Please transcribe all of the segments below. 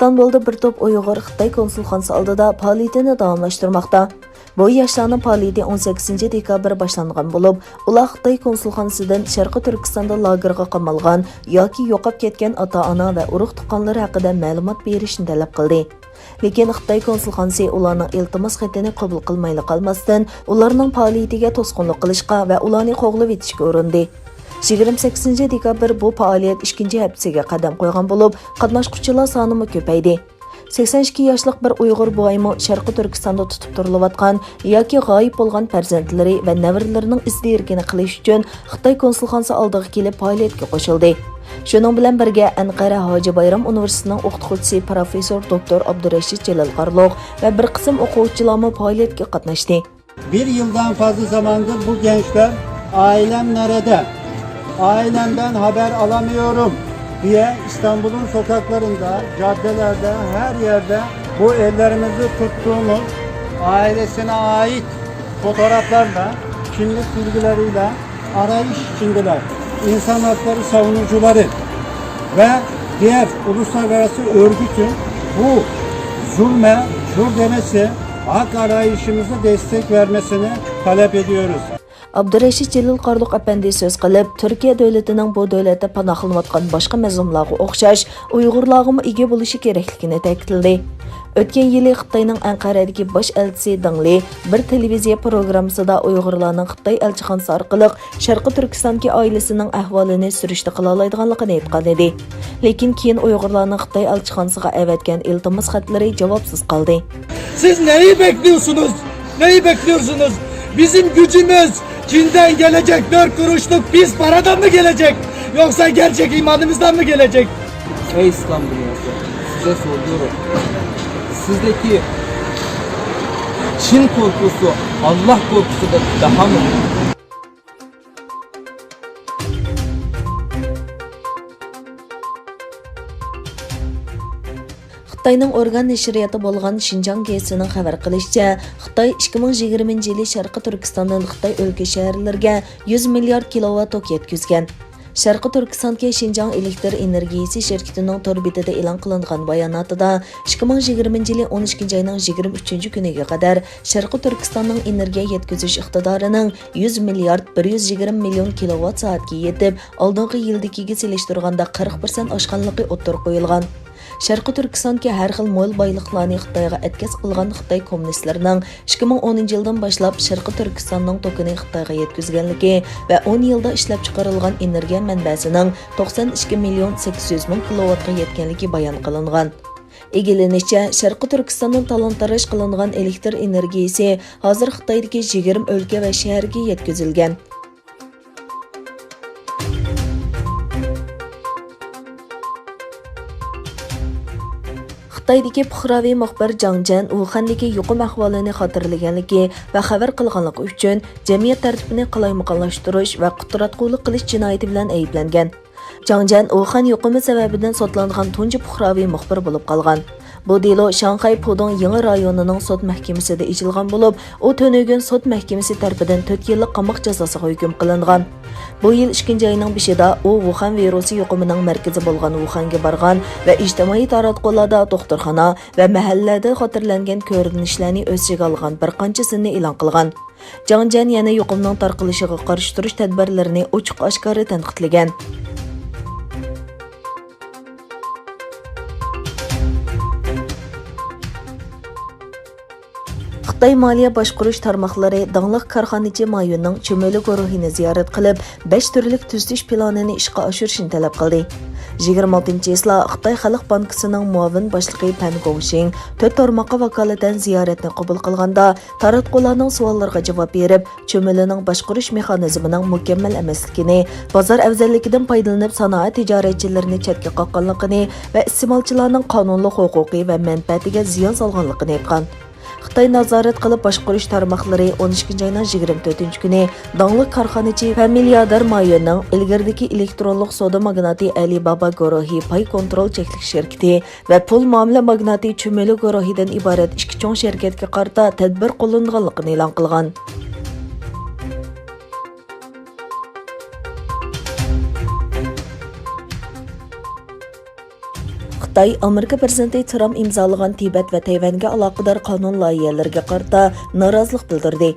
İstanbul'da bir top Uyghur Xitay konsulxonasi oldida faoliyatini davomlashtirmoqda. Bu yoshlarning faoliyati 18 dekabr boshlangan bo'lib, ular Xitoy konsulxonasidan Sharqiy Turkistonda lagerga qamalgan yoki yo'qolib ketgan ota-ona va urug' tuqqanlar haqida ma'lumot berishni talab qildi. Lekin Xitoy konsulxonasi ularning iltimos xatini qabul qilmay qolmasdan, ularning faoliyatiga to'sqinlik qilishga va ularni qo'g'lab etishga urindi. 28 dekabr bu faoliyat 2 haftasiga qadam qo'ygan bo'lib, qatnashuvchilar soni ko'paydi. 82 yoshlik bir Uyg'ur boymi Sharqiy Turkistonda tutib turilayotgan yoki g'oyib bo'lgan farzandlari va nevaralarining izdirkini qilish uchun Xitoy konsulxonasi oldiga kelib faoliyatga qo'shildi. Shuning bilan birga Anqara Hoji Bayram universitetining o'qituvchisi professor doktor Abdurashid Jalal Qarloq va bir qism o'quvchilarmi faoliyatga qatnashdi. Bir yıldan fazla zamandır bu gençler ailem nerede? Ailemden haber alamıyorum diye İstanbul'un sokaklarında, caddelerde, her yerde bu ellerimizi tuttuğumuz ailesine ait fotoğraflarla, kimlik bilgileriyle arayış içindeler. İnsan hakları savunucuları ve diğer uluslararası örgütün bu zulme, dur demesi, hak arayışımıza destek vermesini talep ediyoruz. Abdurashid Jalal Qarloq apandi so'z qilib, Turkiya davlatining bu davlatda panohlanayotgan boshqa mazlumlarga o'xshash Uyg'urlarga ega bo'lishi kerakligini ta'kidladi. O'tgan yili Xitoyning Anqaradagi bosh elchisi Dangli bir televiziya programmasida Uyg'urlarning Xitoy elchixonasi orqali Sharqiy Turkistondagi oilasining ahvolini surishti qila oladiganligini aytgan edi. Lekin keyin Uyg'urlarning Xitoy elchixonasiga avatgan iltimos xatlari javobsiz qoldi. Siz neyi bekliyorsunuz? Neyi bekliyorsunuz? Bizim gücümüz Çin'den gelecek 4 kuruşluk pis paradan mı gelecek? Yoksa gerçek imanımızdan mı gelecek? Ey İslam dünyası, size soruyorum. Sizdeki Çin korkusu Allah korkusudan daha mı? Xitoyning organ nashriyati bo'lgan Xinjiang gazetining xabar qilishicha, Xitoy 2020 yili Sharqiy Turkistondan Xitoy o'lka shaharlariga 100 milliard kilovat tok yetkazgan. Sharqiy Turkistonga Xinjiang elektr energiyasi shirkatining tor betida e'lon qilingan bayonotida 2020 yili 12 oyning 23-kuniga qadar Sharqiy Turkistonning energiya yetkazish iqtidorining 100 milliard 120 million kilovat soatga yetib, oldingi yildagiga solishtirganda 40% oshganligi o'ttirib qo'yilgan. Sharqiy Turkistonga har xil mo'l boyliqlarni Xitoyga atkaz qilgan Xitoy kommunistlarining 2010-yildan boshlab Sharqiy Turkistonning tokini Xitoyga yetkazganligi va 10 yilda ishlab chiqarilgan energiya manbasining 92 million 800 ming kilovatga yetganligi bayon qilingan. Egilenishicha, Sharqiy Turkistonning talon-taroj qilingan elektr energiyasi hozir Xitoydagi 20 o'lka va shaharga yetkazilgan. Xitoydagi puhraviy muxbir Jang Jan Uxandagi yuqum ahvolini xotirlaganligi va xabar qilganligi uchun jamiyat tartibini qalaymuqallashtirish va qutratqulik qilish jinoyati bilan ayblangan. Jang Jan Uxan yuqumi sababidan sotlangan tunji puhraviy muxbir bo'lib qolgan. Bu delo Shanxay Pudong yangi rayonining sud mahkamasida ijilgan bo'lib, u To'nögun sud mahkamasi tarafidan 4 yillik qamoq jazosiga hukm qilingan. Bu yil 2-oyning 5-ida u Wuhan virusi yuqumining markazi bo'lgan Wuhanga borgan va ijtimoiy taratqularda doktorxona va mahallalarda xotirlangan ko'rinishlarni o'z ichiga olgan bir qanchasini e'lon qilgan. Jang Jan yana yuqumning tarqalishiga qarshi turish tadbirlarini ochiq-oshkora tanqidlagan. Xitoy moliya boshqarish tarmoqlari danglik korxonachi Mayunning cho'mili guruhini ziyorat qilib, 5 turlik tuzish planini ishga oshirishni talab qildi. 26-yilda Xitoy Xalq bankisining muavin boshlig'i Pan Gongxing 4 tarmoqqa vakolatan ziyoratni qabul qilganda, taratqularning savollariga javob berib, cho'milining boshqarish mexanizmining mukammal emasligini, bozor afzalligidan foydalanib sanoat tijoratchilarini chetga qoqqanligini va iste'molchilarning qonunli huquqiy va manfaatiga ziyon solganligini aytgan. Xitoy nazorat qilib boshqarish tarmoqlari 12-oyning 24-kuni danglik korxonachi va milliarder Mayunning ilgaridagi elektronlik savdo magnati Alibaba guruhi pay kontrol cheklik shirkati va pul muomala magnati cho'mili guruhidan iborat 2 cho'ng shirkatga qarata tadbir qo'llanganligini e'lon qilgan. Xitoy Amerika prezidenti Tramp imzolagan Tibet va Tayvanga aloqador qonun loyihalariga qarta norozilik bildirdi.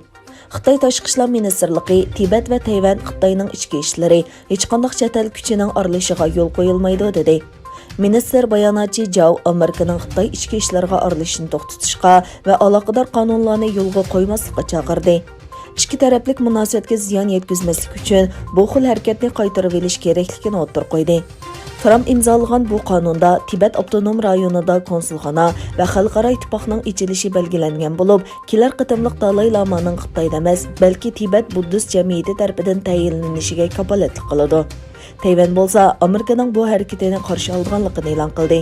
Xitoy Tashqi ishlar ministrligi Tibet va Tayvan Xitoyning ichki ishlari hech qanday chet el kuchining aralashishiga yo'l qo'yilmaydi dedi. Minister bayonotchi Zhao Amerikaning Xitoy ichki ishlariga aralashishni to'xtatishga va aloqador qonunlarni yo'lga qo'ymaslikka chaqirdi. İki taraflik munosabatga ziyon yetkazmaslik uchun bu xil harakatni qaytarib olish kerakligini o'tirib qo'ydi. Tramp imzolagan bu qonunda Tibet avtonom rayonida konsulxona va xalqaro ittifoqning ochilishi belgilangan bo'lib, kelar qitimliq Dalay Lamaning Xitoyda emas, balki Tibet buddist jamiyati tarafidan tayinlanishiga kafolatlik qiladi. Tayvan bo'lsa, Amerikaning bu harakatini qarshi olganligini e'lon qildi.